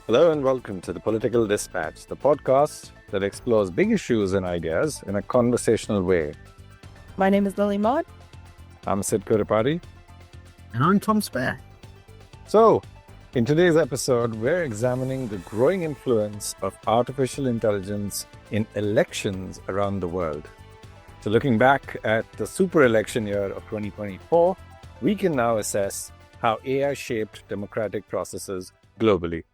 Hello and welcome to the Political Dispatch, the podcast that explores big issues and ideas in a conversational way. My name is Lily Maud. I'm Sid Kuripati. And I'm Tom Spare. So, in today's episode, we're examining the growing influence of artificial intelligence in elections around the world. So looking back at the super election year of 2024, we can now assess how AI shaped democratic processes globally.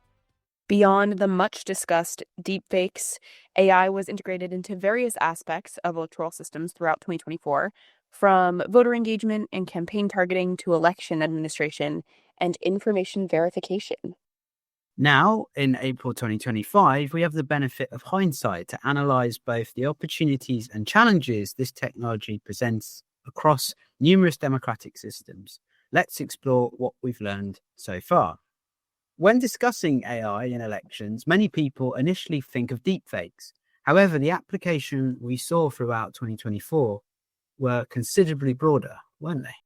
Beyond the much-discussed deepfakes, AI was integrated into various aspects of electoral systems throughout 2024, from voter engagement and campaign targeting to election administration and information verification. Now, in April 2025, we have the benefit of hindsight to analyze both the opportunities and challenges this technology presents across numerous democratic systems. Let's explore what we've learned so far. When discussing AI in elections, many people initially think of deepfakes. However, the application we saw throughout 2024 were considerably broader, weren't they?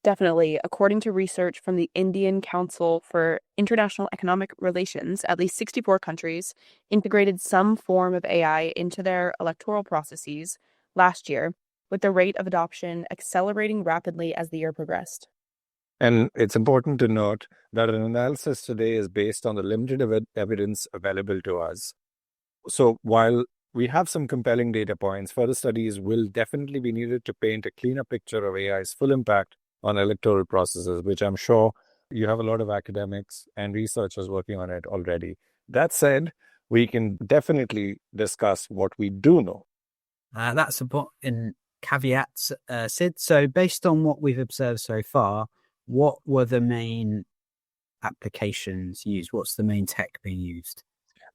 Definitely. According to research from the Indian Council for International Economic Relations, at least 64 countries integrated some form of AI into their electoral processes last year, with the rate of adoption accelerating rapidly as the year progressed. And it's important to note that an analysis today is based on the limited evidence available to us. So while we have some compelling data points, further studies will definitely be needed to paint a cleaner picture of AI's full impact on electoral processes, which I'm sure you have a lot of academics and researchers working on it already. That said, we can definitely discuss what we do know. That's in caveats, Sid. So based on what we've observed so far, what were the main applications used? What's the main tech being used?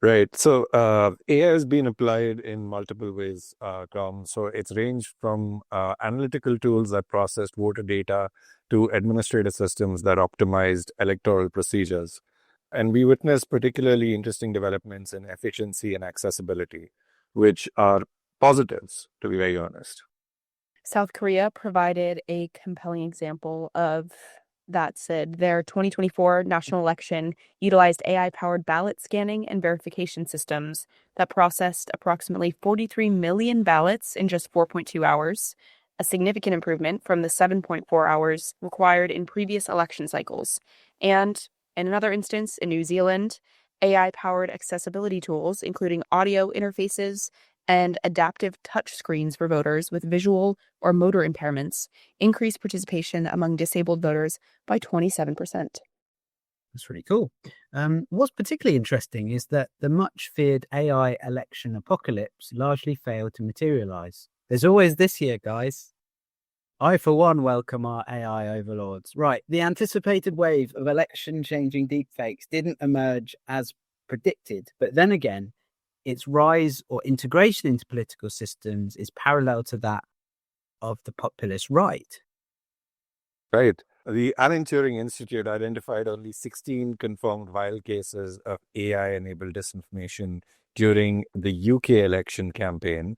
Right. So AI has been applied in multiple ways, Tom. So it's ranged from analytical tools that processed voter data to administrative systems that optimized electoral procedures. And we witnessed particularly interesting developments in efficiency and accessibility, which are positives, to be very honest. South Korea provided a compelling example of that. Said their 2024 national election utilized AI-powered ballot scanning and verification systems that processed approximately 43 million ballots in just 4.2 hours, a significant improvement from the 7.4 hours required in previous election cycles. And in another instance, in New Zealand, AI-powered accessibility tools, including audio interfaces and adaptive touch screens for voters with visual or motor impairments, increased participation among disabled voters by 27%. That's really cool. What's particularly interesting is that the much feared AI election apocalypse largely failed to materialize. There's always this year, guys. I, for one, welcome our AI overlords. Right, the anticipated wave of election-changing deepfakes didn't emerge as predicted, but then again, its rise or integration into political systems is parallel to that of the populist right. Right. The Alan Turing Institute identified only 16 confirmed viral cases of AI-enabled disinformation during the UK election campaign,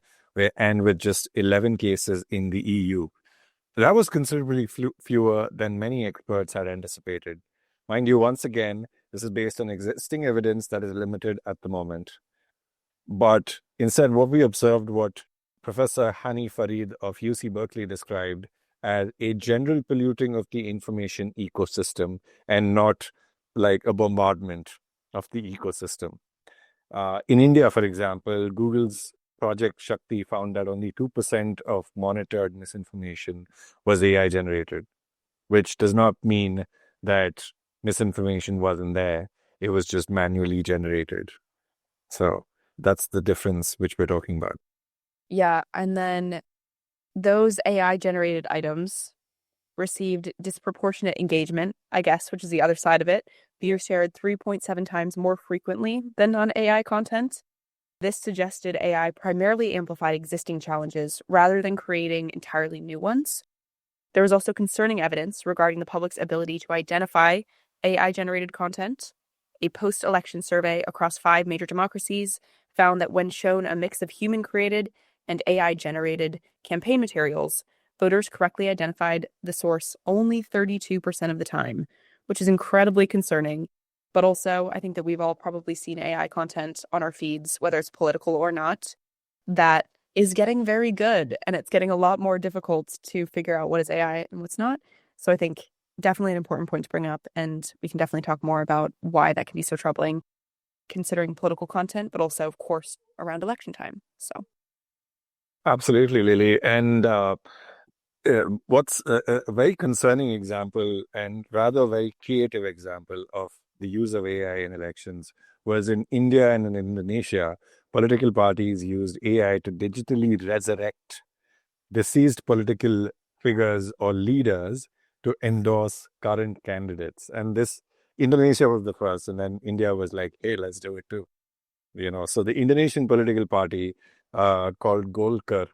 and with just 11 cases in the EU. That was considerably fewer than many experts had anticipated. Mind you, once again, this is based on existing evidence that is limited at the moment. But instead, what we observed, what Professor Hani Farid of UC Berkeley described as a general polluting of the information ecosystem and not like a bombardment of the ecosystem. In India, for example, Google's Project Shakti found that only 2% of monitored misinformation was AI generated, which does not mean that misinformation wasn't there. It was just manually generated. So that's the difference which we're talking about. Yeah, and then those AI-generated items received disproportionate engagement, I guess, which is the other side of it. Viewers shared 3.7 times more frequently than non-AI content. This suggested AI primarily amplified existing challenges rather than creating entirely new ones. There was also concerning evidence regarding the public's ability to identify AI-generated content. A post-election survey across 5 major democracies found that when shown a mix of human-created and AI-generated campaign materials, voters correctly identified the source only 32% of the time, which is incredibly concerning But also, I think that we've all probably seen AI content on our feeds, whether it's political or not, that is getting very good, and it's getting a lot more difficult to figure out what is AI and what's not. So I think definitely an important point to bring up, and we can definitely talk more about why that can be so troubling, considering political content, but also, of course, around election time. So Absolutely, Lily. And what's a very concerning example and rather very creative example of the use of AI in elections was in India and in Indonesia. Political parties used AI to digitally resurrect deceased political figures or leaders to endorse current candidates. And this Indonesia was the first, and then India was like, hey, let's do it too. So the Indonesian political party called Golkar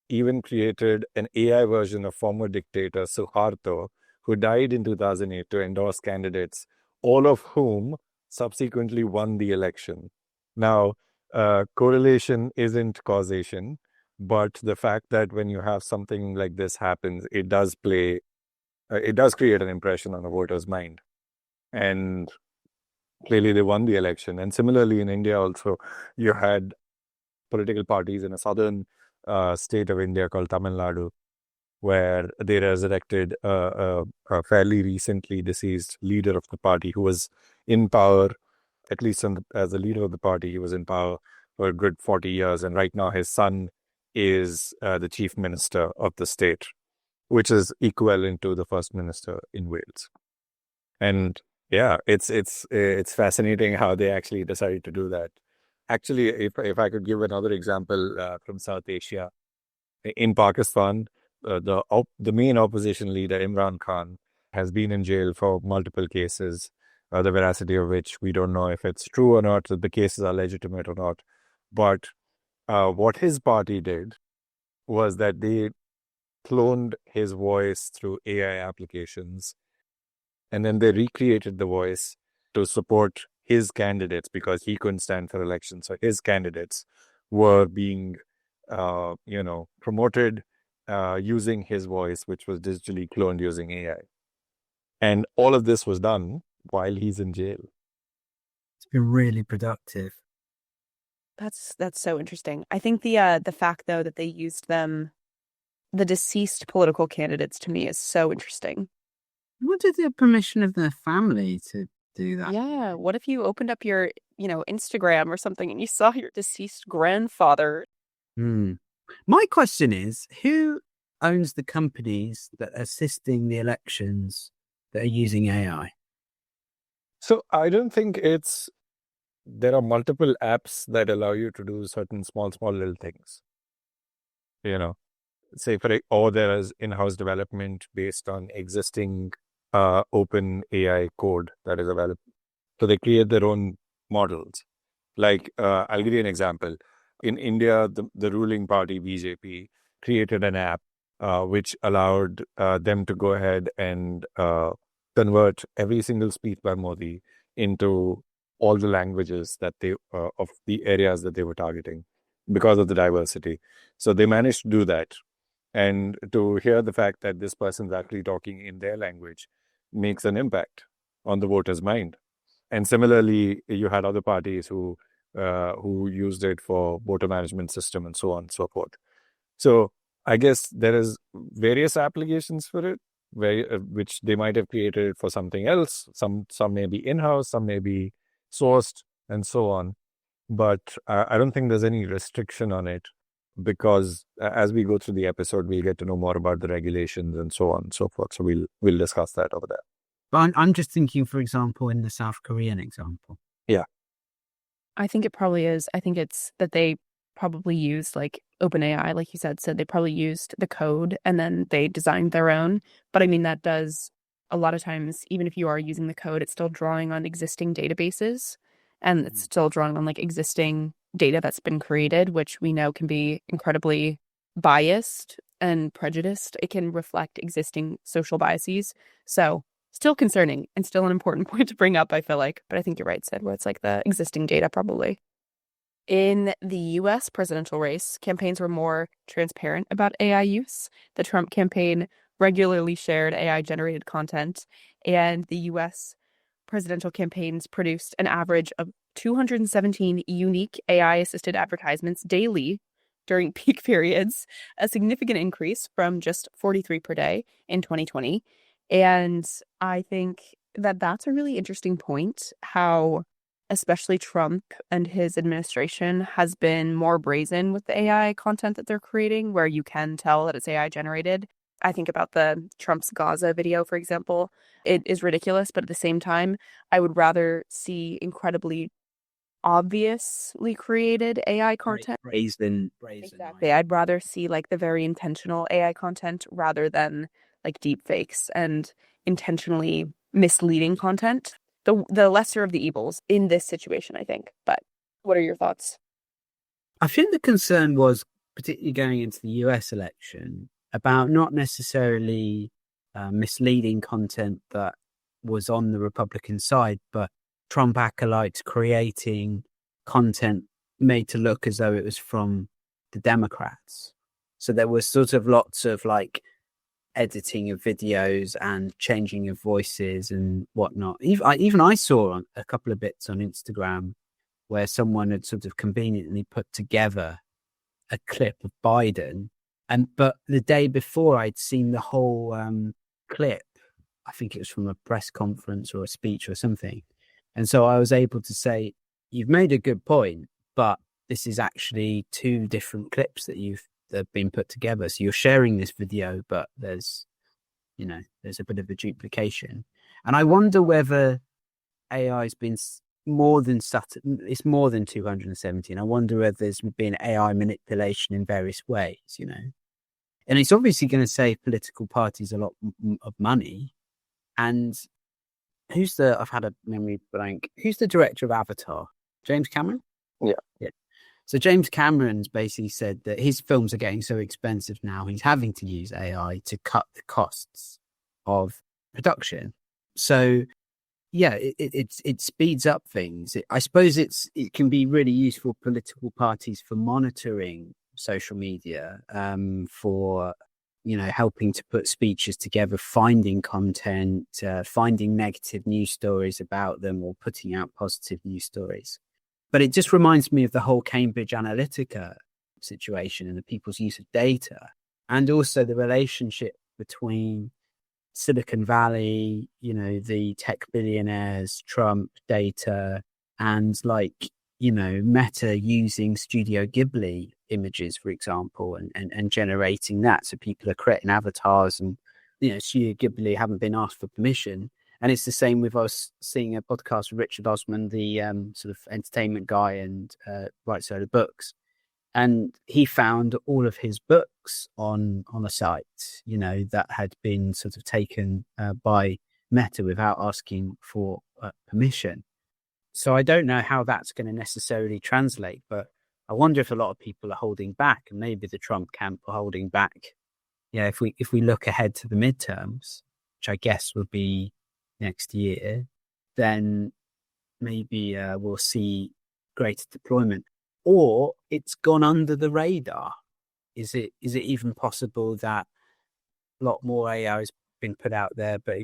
even created an AI version of former dictator Suharto, who died in 2008, to endorse candidates, all of whom subsequently won the election. Now, correlation isn't causation, but the fact that when you have something like this happens, it does create an impression on a voter's mind. And clearly they won the election. And similarly in India also, you had political parties in a southern state of India called Tamil Nadu, where they resurrected a fairly recently deceased leader of the party who was in power, at least as a leader of the party, he was in power for a good 40 years. And right now his son is the chief minister of the state, which is equivalent to the first minister in Wales. And yeah, it's fascinating how they actually decided to do that. Actually, if I could give another example from South Asia, in Pakistan, the main opposition leader Imran Khan has been in jail for multiple cases, the veracity of which we don't know if it's true or not, that the cases are legitimate or not. But what his party did was that they cloned his voice through AI applications, and then they recreated the voice to support his candidates because he couldn't stand for election. So his candidates were being, promoted using his voice, which was digitally cloned using AI. And all of this was done while he's in jail. It's been really productive. that's so interesting. I think the fact though that they used them, the deceased political candidates, to me is so interesting. What did the permission of their family to do that? Yeah, what if you opened up your, Instagram or something and you saw your deceased grandfather? My question is, who owns the companies that are assisting the elections that are using AI? So I don't think there are multiple apps that allow you to do certain small little things. Or there is in-house development based on existing open AI code that is available. So they create their own models. Like, I'll give you an example. In India, the ruling party, BJP, created an app which allowed them to go ahead and convert every single speech by Modi into all the languages that of the areas that they were targeting because of the diversity. So they managed to do that. And to hear the fact that this person's actually talking in their language makes an impact on the voter's mind. And similarly, you had other parties who used it for voter management system and so on and so forth. So I guess there is various applications for it, which they might have created for something else. Some may be in-house, some may be sourced, and so on. But I don't think there's any restriction on it, because as we go through the episode, we'll get to know more about the regulations and so on and so forth. So we'll discuss that over there. But I'm just thinking, for example, in the South Korean example. Yeah. I think it probably is. I think it's that they probably used like OpenAI, like you said they probably used the code and then they designed their own. But I mean, that does a lot of times, even if you are using the code, it's still drawing on existing databases and it's still drawing on like existing data that's been created, which we know can be incredibly biased and prejudiced. It can reflect existing social biases. So still concerning and still an important point to bring up, I feel like. But I think you're right, Sid, where it's like the existing data probably. In the US presidential race, campaigns were more transparent about AI use. The Trump campaign regularly shared AI generated content, and the US presidential campaigns produced an average of 217 unique AI-assisted advertisements daily during peak periods, a significant increase from just 43 per day in 2020. And I think that that's a really interesting point, how especially Trump and his administration has been more brazen with the AI content that they're creating, where you can tell that it's AI generated. I think about the Trump's Gaza video, for example. It is ridiculous, but at the same time, I would rather see incredibly obviously created AI content. Brazen. Exactly. I'd rather see like the very intentional AI content rather than like deep fakes and intentionally misleading content. The lesser of the evils in this situation, I think. But what are your thoughts? I think the concern was, particularly going into the US election, about not necessarily misleading content that was on the Republican side, but Trump acolytes creating content made to look as though it was from the Democrats. So there was sort of lots of like editing of videos and changing of voices and whatnot. Even I saw a couple of bits on Instagram where someone had sort of conveniently put together a clip of Biden, but the day before I'd seen the whole clip. I think it was from a press conference or a speech or something. And so I was able to say, you've made a good point, but this is actually two different clips that have been put together. So you're sharing this video, but there's a bit of a duplication. And I wonder whether AI has been more than it's more than 217. I wonder whether there's been AI manipulation in various ways, and it's obviously going to save political parties a lot of money. And I've had a memory blank. Who's the director of Avatar? James Cameron? Yeah. So James Cameron's basically said that his films are getting so expensive now, he's having to use AI to cut the costs of production. So yeah, it speeds up things. I suppose it can be really useful for political parties for monitoring social media, for helping to put speeches together, finding content, finding negative news stories about them, or putting out positive news stories. But it just reminds me of the whole Cambridge Analytica situation and the people's use of data, and also the relationship between Silicon Valley, the tech billionaires, Trump, data, and Meta using Studio Ghibli images, for example, and generating that. So people are creating avatars, and Studio Ghibli haven't been asked for permission. And it's the same with us seeing a podcast with Richard Osman, the sort of entertainment guy and writes a load of books. And he found all of his books on a site, that had been sort of taken by Meta without asking for permission. So I don't know how that's going to necessarily translate, but I wonder if a lot of people are holding back, and maybe the Trump camp are holding back. If we look ahead to the midterms, which I guess will be next year, then maybe we'll see greater deployment. Or it's gone under the radar. Is it even possible that a lot more AI has been put out there, but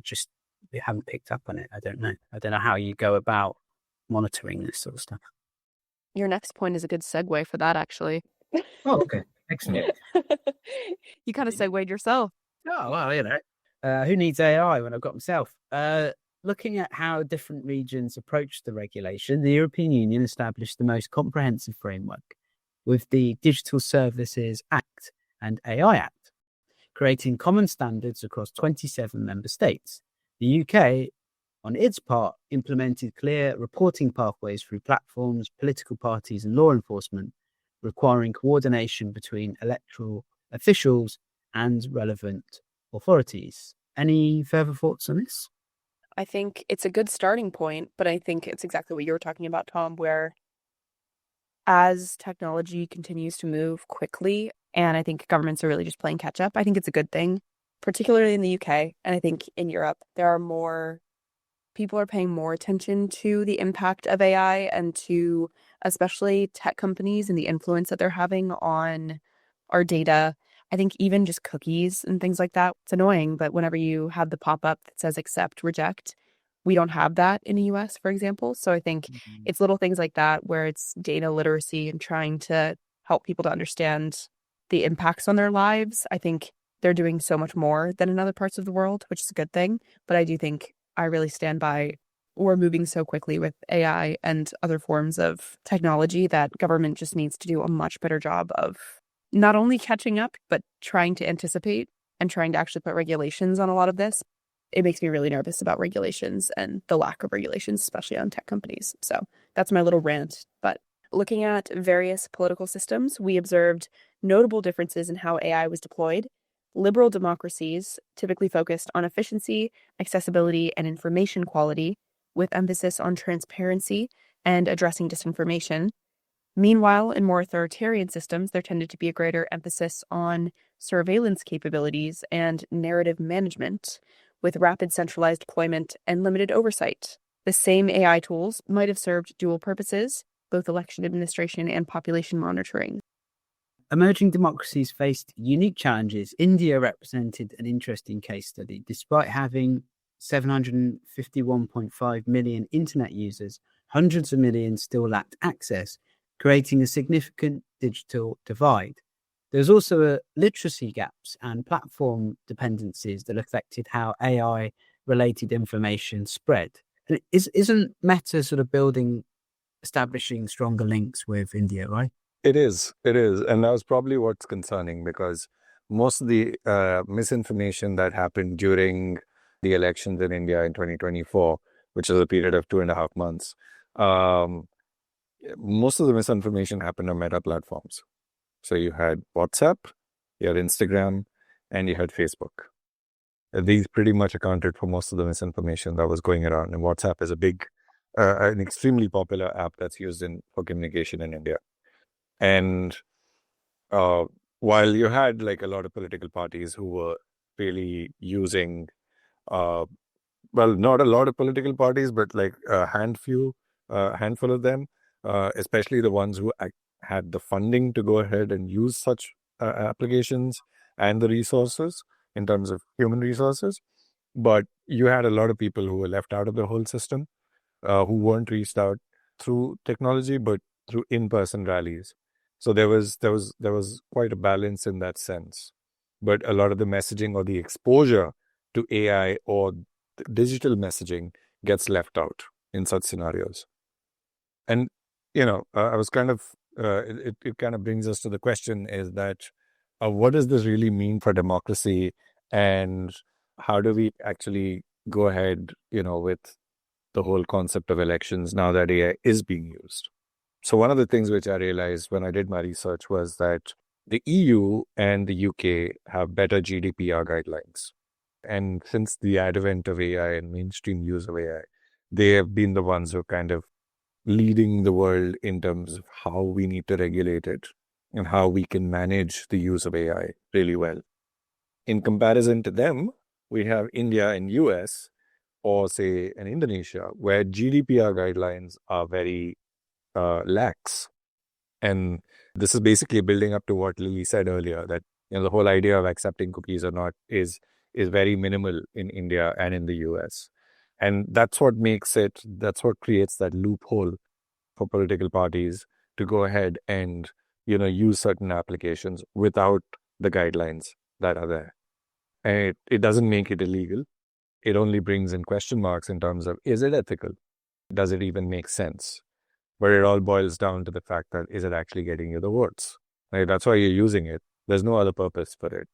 we haven't picked up on it? I don't know. I don't know how you go about monitoring this sort of stuff. Your next point is a good segue for that, actually. Oh, okay. Excellent. You kind of segued yourself. Oh, well, who needs AI when I've got myself? Looking at how different regions approach the regulation, the European Union established the most comprehensive framework with the Digital Services Act and AI Act, creating common standards across 27 member states. The UK, on its part, implemented clear reporting pathways through platforms, political parties, and law enforcement, requiring coordination between electoral officials and relevant authorities. Any further thoughts on this? I think it's a good starting point, but I think it's exactly what you were talking about, Tom, where as technology continues to move quickly, and I think governments are really just playing catch up, I think it's a good thing, particularly in the UK. And I think in Europe, people are paying more attention to the impact of AI and to especially tech companies and the influence that they're having on our data. I think even just cookies and things like that, it's annoying, but whenever you have the pop-up that says accept, reject, we don't have that in the US, for example. So I think Mhm. it's little things like that where it's data literacy and trying to help people to understand the impacts on their lives. I think they're doing so much more than in other parts of the world, which is a good thing. But I do think I really stand by we're moving so quickly with AI and other forms of technology that government just needs to do a much better job of not only catching up, but trying to anticipate and trying to actually put regulations on a lot of this. It makes me really nervous about regulations and the lack of regulations, especially on tech companies. So that's my little rant. But looking at various political systems, we observed notable differences in how AI was deployed. Liberal democracies typically focused on efficiency, accessibility, and information quality, with emphasis on transparency and addressing disinformation. Meanwhile, in more authoritarian systems, there tended to be a greater emphasis on surveillance capabilities and narrative management, with rapid centralized deployment and limited oversight. The same AI tools might have served dual purposes, both election administration and population monitoring. Emerging democracies faced unique challenges. India represented an interesting case study. Despite having 751.5 million internet users, hundreds of millions still lacked access, creating a significant digital divide. There's also literacy gaps and platform dependencies that affected how AI related information spread. And isn't Meta sort of establishing stronger links with India, right? It is. It is. And that was probably what's concerning because most of the misinformation that happened during the elections in India in 2024, which is a period of 2.5 months, um, most of the misinformation happened on meta platforms. So you had WhatsApp, you had Instagram, and you had Facebook. These pretty much accounted for most of the misinformation that was going around. And WhatsApp is an extremely popular app that's used for communication in India. And uh, while you had like a lot of political parties who were really using, uh, well, not a lot of political parties, but like handful of them, especially the ones who had the funding to go ahead and use such applications and the resources in terms of human resources. But you had a lot of people who were left out of the whole system, who weren't reached out through technology, but through in-person rallies. So there was quite a balance in that sense. But a lot of the messaging or the exposure to AI or digital messaging gets left out in such scenarios. And I was kind of it kind of brings us to the question is that what does this really mean for democracy, and how do we actually go ahead, with the whole concept of elections now that AI is being used. So one of the things which I realized when I did my research was that the EU and the UK have better GDPR guidelines. And since the advent of AI and mainstream use of AI, they have been the ones who are kind of leading the world in terms of how we need to regulate it and how we can manage the use of AI really well. In comparison to them, we have India and US, or say in Indonesia, where GDPR guidelines are very lax. And this is basically building up to what Lily said earlier, that the whole idea of accepting cookies or not is very minimal in India and in the US. And that's what creates that loophole for political parties to go ahead and use certain applications without the guidelines that are there. And it doesn't make it illegal. It only brings in question marks in terms of, is it ethical? Does it even make sense? But it all boils down to the fact that, is it actually getting you the votes? Right? That's why you're using it. There's no other purpose for it.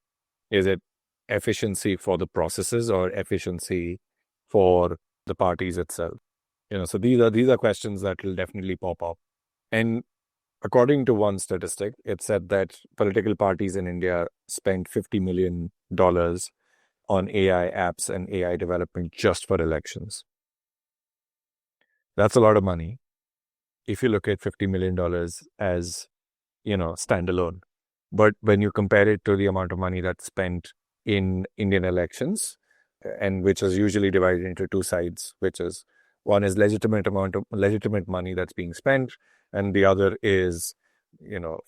Is it efficiency for the processes or efficiency for the parties itself? So these are questions that will definitely pop up. And according to one statistic, it said that political parties in India spent $50 million on AI apps and AI development just for elections. That's a lot of money if you look at $50 million as, standalone. But when you compare it to the amount of money that's spent in Indian elections, and which is usually divided into two sides, which is one is legitimate money that's being spent, and the other is,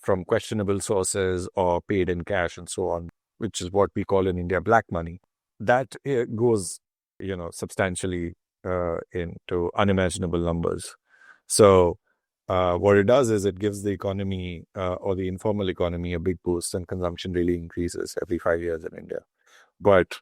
from questionable sources or paid in cash and so on, which is what we call in India black money. That goes, substantially into unimaginable numbers. So what it does is it gives the economy or the informal economy a big boost, and consumption really increases every 5 years in India. But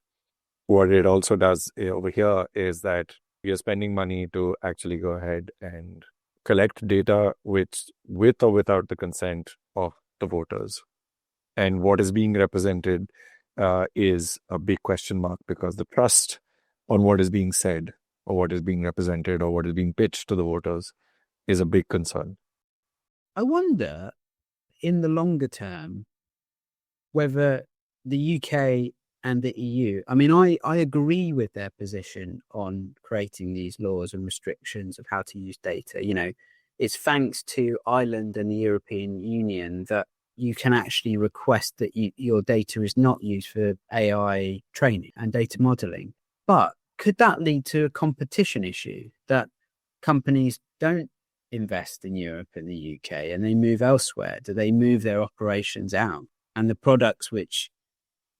what it also does over here is that we are spending money to actually go ahead and collect data which, with or without the consent of the voters. And what is being represented is a big question mark, because the trust on what is being said or what is being represented or what is being pitched to the voters is a big concern. I wonder, in the longer term, whether the UK and the EU, I mean, I agree with their position on creating these laws and restrictions of how to use data. You know, it's thanks to Ireland and the European Union that you can actually request that your data is not used for AI training and data modeling. But could that lead to a competition issue that companies don't invest in Europe and the UK and they move elsewhere? Do they move their operations out? And the products which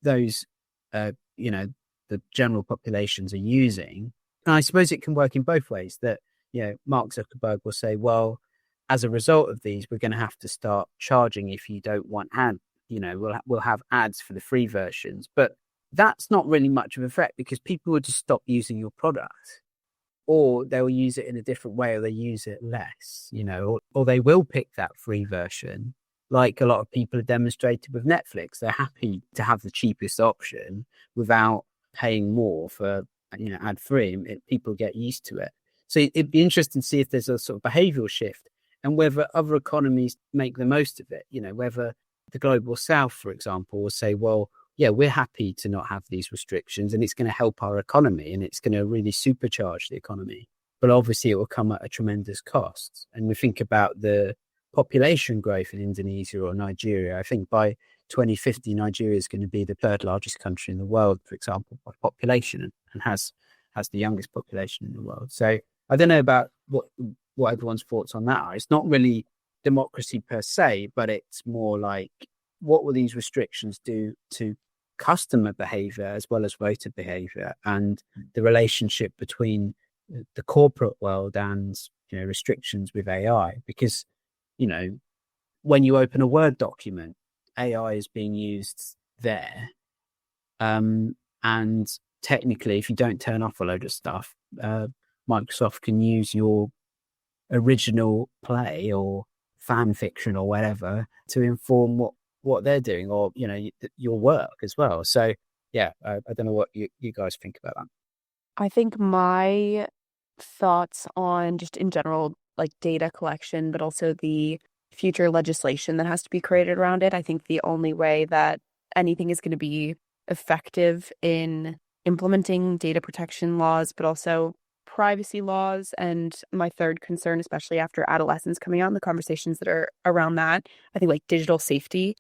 those, the general populations are using, and I suppose it can work in both ways, that, Mark Zuckerberg will say, well, as a result of these, we're going to have to start charging if you don't want ad. We'll have ads for the free versions, but that's not really much of a threat because people will just stop using your product, or they'll use it in a different way, or they use it less, or they will pick that free version. Like a lot of people have demonstrated with Netflix, they're happy to have the cheapest option without paying more for, ad free. People get used to it. So it'd be interesting to see if there's a sort of behavioral shift and whether other economies make the most of it. Whether the global south, for example, will say, well, yeah, we're happy to not have these restrictions and it's going to help our economy and it's going to really supercharge the economy. But obviously it will come at a tremendous cost. And we think about the population growth in Indonesia or Nigeria. I think by 2050, Nigeria is going to be the third largest country in the world, for example, by population, and has the youngest population in the world. So I don't know about what everyone's thoughts on that are. It's not really democracy per se, but it's more like, what will these restrictions do to customer behavior as well as voter behavior, and the relationship between the corporate world and restrictions with AI? Because when you open a Word document, AI is being used there, and technically, if you don't turn off a load of stuff, Microsoft can use your original play or fan fiction or whatever to inform what they're doing, or your work as well. So I don't know what you guys think about that. I think my thoughts on just in general, like data collection, but also the future legislation that has to be created around it. I think the only way that anything is going to be effective in implementing data protection laws, but also privacy laws, and my third concern, especially after adolescence coming out and the conversations that are around that, I think like digital safety.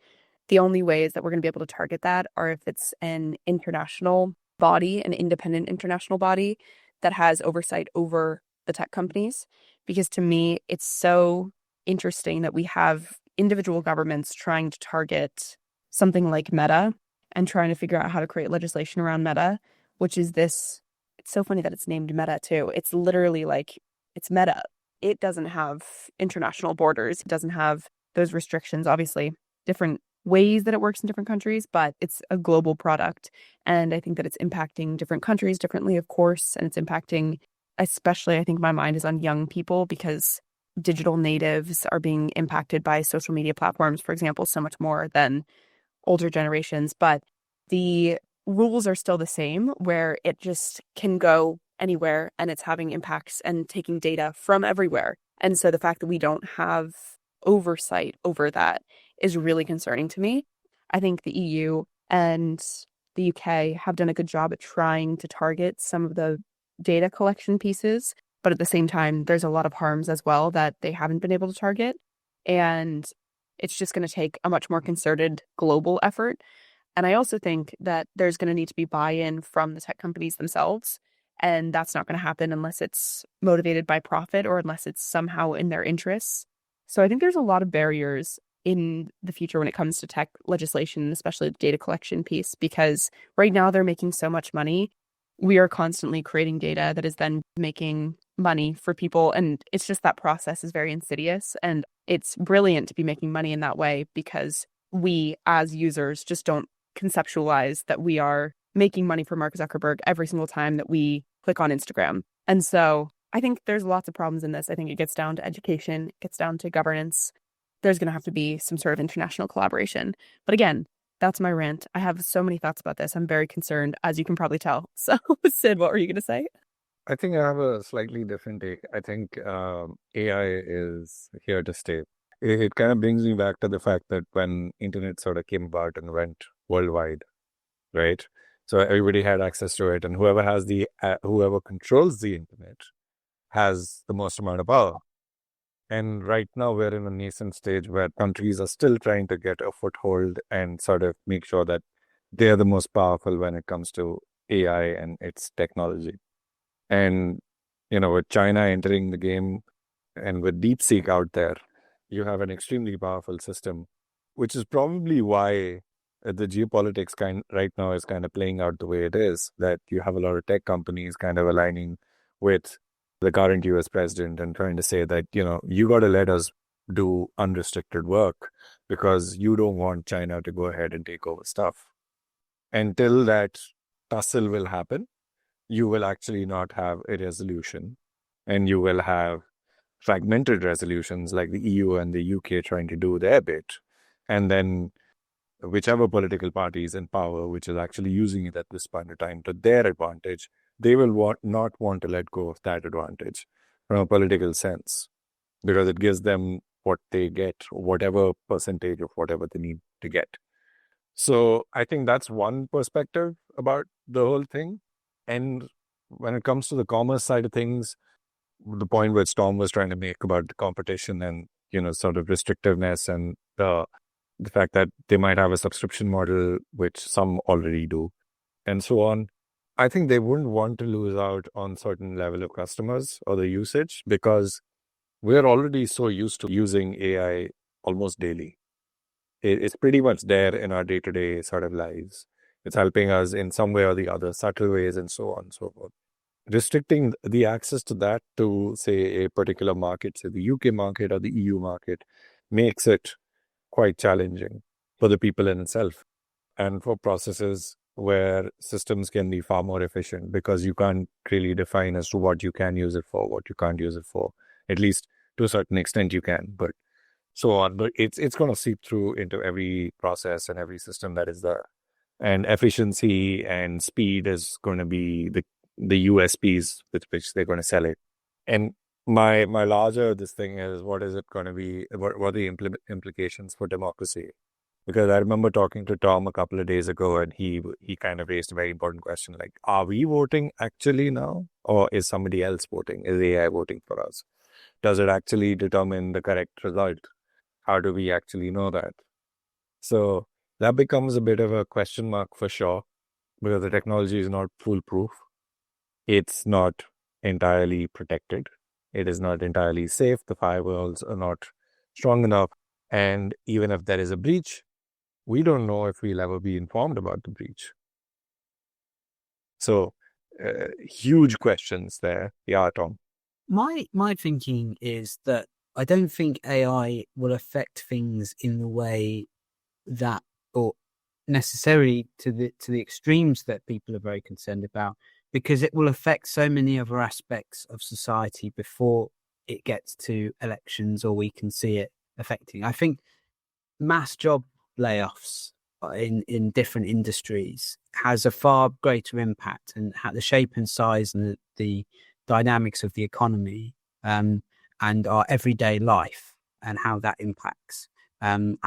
The only ways that we're going to be able to target that are if it's an international body, an independent international body that has oversight over the tech companies. Because to me, it's so interesting that we have individual governments trying to target something like Meta and trying to figure out how to create legislation around Meta, which is this. It's so funny that it's named Meta too. It's literally like, it's Meta. It doesn't have international borders. It doesn't have those restrictions. Obviously, different ways that it works in different countries, but it's a global product. And I think that it's impacting different countries differently, of course. And it's impacting, especially, I think my mind is on young people, because digital natives are being impacted by social media platforms, for example, so much more than older generations. But the rules are still the same, where it just can go anywhere and it's having impacts and taking data from everywhere. And so the fact that we don't have oversight over that is really concerning to me. I think the EU and the UK have done a good job at trying to target some of the data collection pieces, but at the same time, there's a lot of harms as well that they haven't been able to target. And it's just going to take a much more concerted global effort. And I also think that there's going to need to be buy-in from the tech companies themselves. And that's not going to happen unless it's motivated by profit or unless it's somehow in their interests. So I think there's a lot of barriers in the future when it comes to tech legislation, especially the data collection piece, because right now they're making so much money we are constantly creating data that is then making money for people. And it's just that process is very insidious. And it's brilliant to be making money in that way because we as users just don't conceptualize that we are making money for Mark Zuckerberg every single time that we click on Instagram. And so I think there's lots of problems in this. I think it gets down to education, it gets down to governance. There's going to have to be some sort of international collaboration. But again, that's my rant. I have so many thoughts about this. I'm very concerned, as you can probably tell. So, Sid, what were you going to say? I think I have a slightly different take. I think AI is here to stay. It kind of brings me back to the fact that when internet sort of came about and went worldwide, right? So everybody had access to it, and whoever controls the internet has the most amount of power. And right now we're in a nascent stage where countries are still trying to get a foothold and sort of make sure that they're the most powerful when it comes to AI and its technology. And, with China entering the game and with DeepSeek out there, you have an extremely powerful system, which is probably why the geopolitics right now is kind of playing out the way it is, that you have a lot of tech companies kind of aligning with the current US president and trying to say that, you got to let us do unrestricted work because you don't want China to go ahead and take over stuff. Until that tussle will happen, you will actually not have a resolution, and you will have fragmented resolutions like the EU and the UK trying to do their bit. And then whichever political party is in power, which is actually using it at this point in time to their advantage, they will not want to let go of that advantage from a political sense, because it gives them what they get, whatever percentage of whatever they need to get. So I think that's one perspective about the whole thing. And when it comes to the commerce side of things, the point which Tom was trying to make about the competition and, sort of restrictiveness and the fact that they might have a subscription model, which some already do, and so on. I think they wouldn't want to lose out on certain level of customers or the usage, because we're already so used to using AI almost daily. It's pretty much there in our day-to-day sort of lives. It's helping us in some way or the other, subtle ways, and so on and so forth. Restricting the access to that to, say, a particular market, say the UK market or the EU market, makes it quite challenging for the people in itself and for processes where systems can be far more efficient, because you can't really define as to what you can use it for, what you can't use it for. At least to a certain extent you can, but so on. But it's going to seep through into every process and every system that is there. And efficiency and speed is going to be the USPs with which they're going to sell it. And my larger this thing is, what is it going to be? What are the implications for democracy? Because I remember talking to Tom a couple of days ago, and he kind of raised a very important question, like, are we voting actually now, or is somebody else voting? Is AI voting for us? Does it actually determine the correct result? How do we actually know that? So that becomes a bit of a question mark for sure, because the technology is not foolproof. It's not entirely protected. It is not entirely safe. The firewalls are not strong enough. And even if there is a breach, we don't know if we'll ever be informed about the breach. So huge questions there. Yeah, Tom. My thinking is that I don't think AI will affect things in the way that, or necessarily to the extremes that people are very concerned about, because it will affect so many other aspects of society before it gets to elections or we can see it affecting. I think mass job layoffs in different industries has a far greater impact, and the shape and size and the dynamics of the economy and our everyday life and how that impacts, and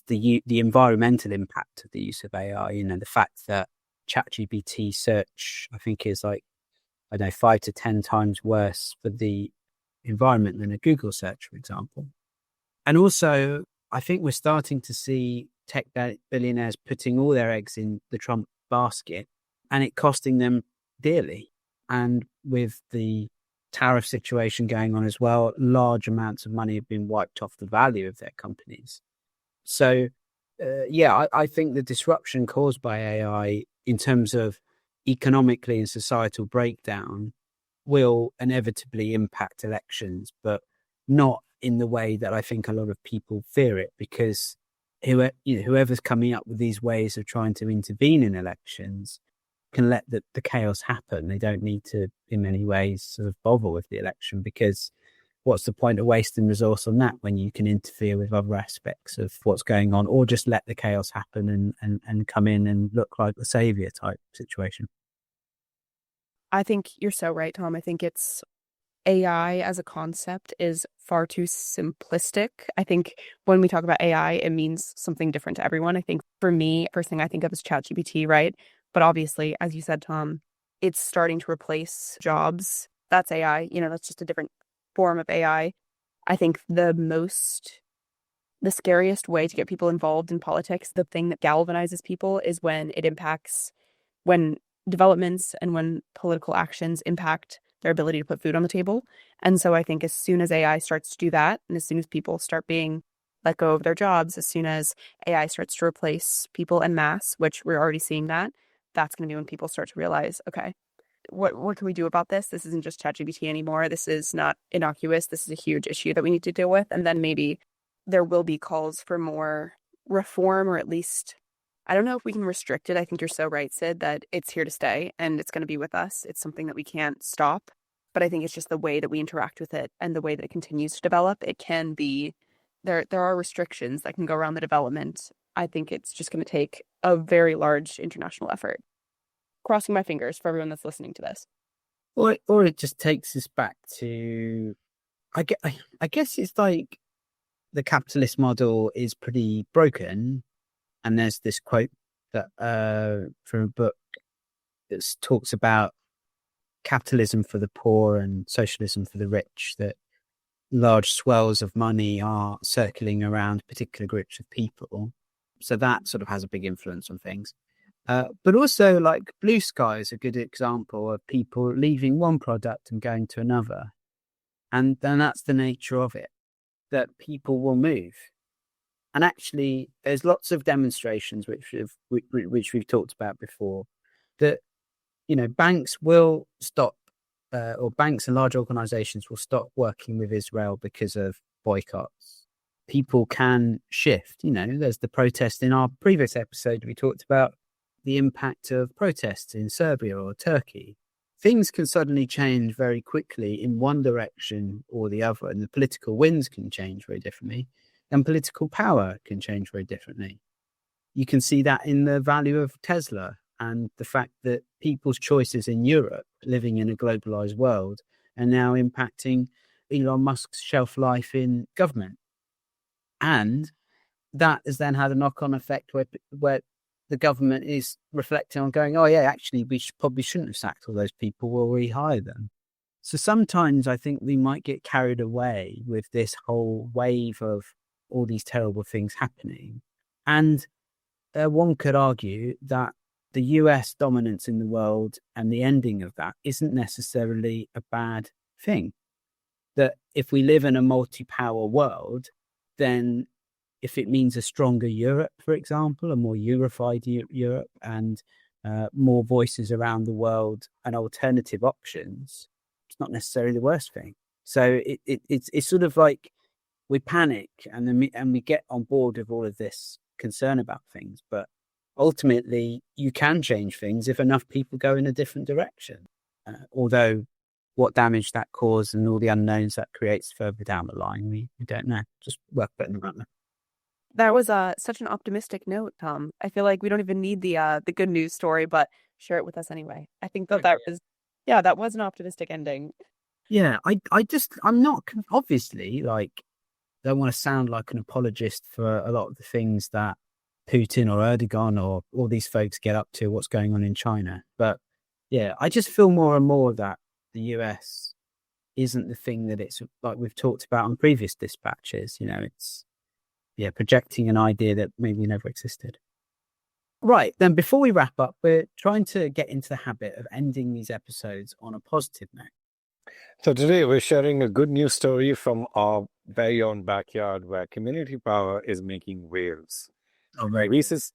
the environmental impact of the use of AI. The fact that ChatGPT search, I think, is 5 to 10 times worse for the environment than a Google search, for example. And also, I think we're starting to see tech billionaires putting all their eggs in the Trump basket, and it costing them dearly. And with the tariff situation going on as well, large amounts of money have been wiped off the value of their companies. So, I think the disruption caused by AI in terms of economically and societal breakdown will inevitably impact elections, but not in the way that I think a lot of people fear it, because whoever's coming up with these ways of trying to intervene in elections can let the chaos happen. They don't need to, in many ways, sort of bother with the election, because what's the point of wasting resource on that when you can interfere with other aspects of what's going on, or just let the chaos happen and come in and look like the savior type situation? I think you're so right, Tom. I think it's AI as a concept is far too simplistic. I think when we talk about AI, it means something different to everyone. I think for me, first thing I think of is ChatGPT, right? But obviously, as you said, Tom, it's starting to replace jobs. That's AI. That's just a different form of AI. I think the scariest way to get people involved in politics, the thing that galvanizes people is when developments and when political actions impact their ability to put food on the table. And so I think as soon as AI starts to do that, and as soon as people start being let go of their jobs, as soon as AI starts to replace people en masse, which we're already seeing that's going to be when people start to realize, okay, what can we do about this? This isn't just ChatGPT anymore. This is not innocuous. This is a huge issue that we need to deal with. And then maybe there will be calls for more reform, or at least, I don't know if we can restrict it. I think you're so right, Sid, that it's here to stay and it's going to be with us. It's something that we can't stop. But I think it's just the way that we interact with it and the way that it continues to develop. It can be, there are restrictions that can go around the development. I think it's just going to take a very large international effort. Crossing my fingers for everyone that's listening to this. Or it just takes us back to, I guess it's like the capitalist model is pretty broken. And there's this quote that from a book that talks about capitalism for the poor and socialism for the rich, that large swells of money are circling around particular groups of people. So that sort of has a big influence on things. But also, like, Blue Sky is a good example of people leaving one product and going to another. And then that's the nature of it, that people will move. And actually, there's lots of demonstrations which we've talked about before, that, banks will stop, or banks and large organizations will stop working with Israel because of boycotts. People can shift. There's the protest in our previous episode. We talked about the impact of protests in Serbia or Turkey. Things can suddenly change very quickly in one direction or the other, and the political winds can change very differently, and political power can change very differently. You can see that in the value of Tesla and the fact that people's choices in Europe, living in a globalized world, are now impacting Elon Musk's shelf life in government. And that has then had a knock-on effect where the government is reflecting on going, oh yeah, actually we probably shouldn't have sacked all those people, we'll rehire them. So sometimes I think we might get carried away with this whole wave of all these terrible things happening. And one could argue that the US dominance in the world and the ending of that isn't necessarily a bad thing. That if we live in a multi-power world, then if it means a stronger Europe, for example, a more unified Europe, and more voices around the world and alternative options, it's not necessarily the worst thing. So it's sort of like we panic and then we get on board with all of this concern about things, but ultimately you can change things if enough people go in a different direction. Although what damage that causes and all the unknowns that creates further down the line, we don't know. Just worth putting around there. That was such an optimistic note, Tom. I feel like we don't even need the good news story, but share it with us anyway. I think that was an optimistic ending. Yeah, I'm not obviously, like, don't want to sound like an apologist for a lot of the things that Putin or Erdogan or all these folks get up to, what's going on in China. But yeah, I just feel more and more that the US isn't the thing that it's like we've talked about on previous dispatches. It's projecting an idea that maybe never existed. Right, then before we wrap up, we're trying to get into the habit of ending these episodes on a positive note. So today we're sharing a good news story from our very own backyard where community power is making waves. Oh, very Reese's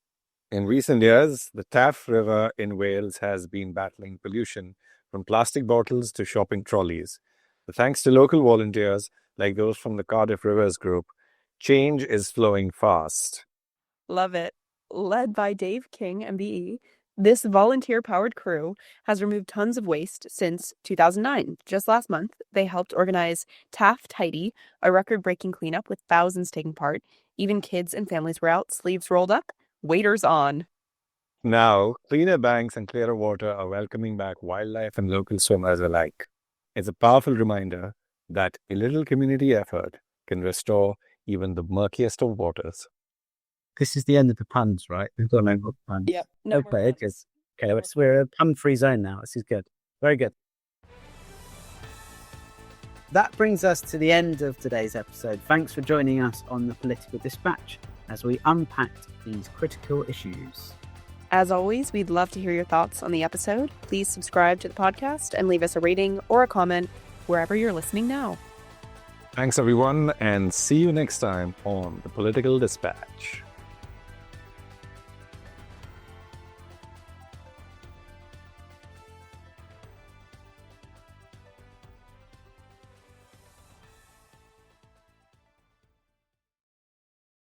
In recent years, the Taff River in Wales has been battling pollution from plastic bottles to shopping trolleys. But thanks to local volunteers like those from the Cardiff Rivers Group, change is flowing fast. Love it. Led by Dave King, MBE, this volunteer-powered crew has removed tons of waste since 2009. Just last month, they helped organize Taff Tidy, a record-breaking cleanup with thousands taking part. Even kids and families were out, sleeves rolled up, waders on. Now, cleaner banks and clearer water are welcoming back wildlife and local swimmers alike. It's a powerful reminder that a little community effort can restore even the murkiest of waters. This is the end of the puns, right? We've got no more puns. Yep. No more Okay, puns. okay, we're a pun-free zone now. This is good. Very good. That brings us to the end of today's episode. Thanks for joining us on the Political Dispatch as we unpacked these critical issues. As always, we'd love to hear your thoughts on the episode. Please subscribe to the podcast and leave us a rating or a comment wherever you're listening now. Thanks, everyone, and see you next time on the Political Dispatch.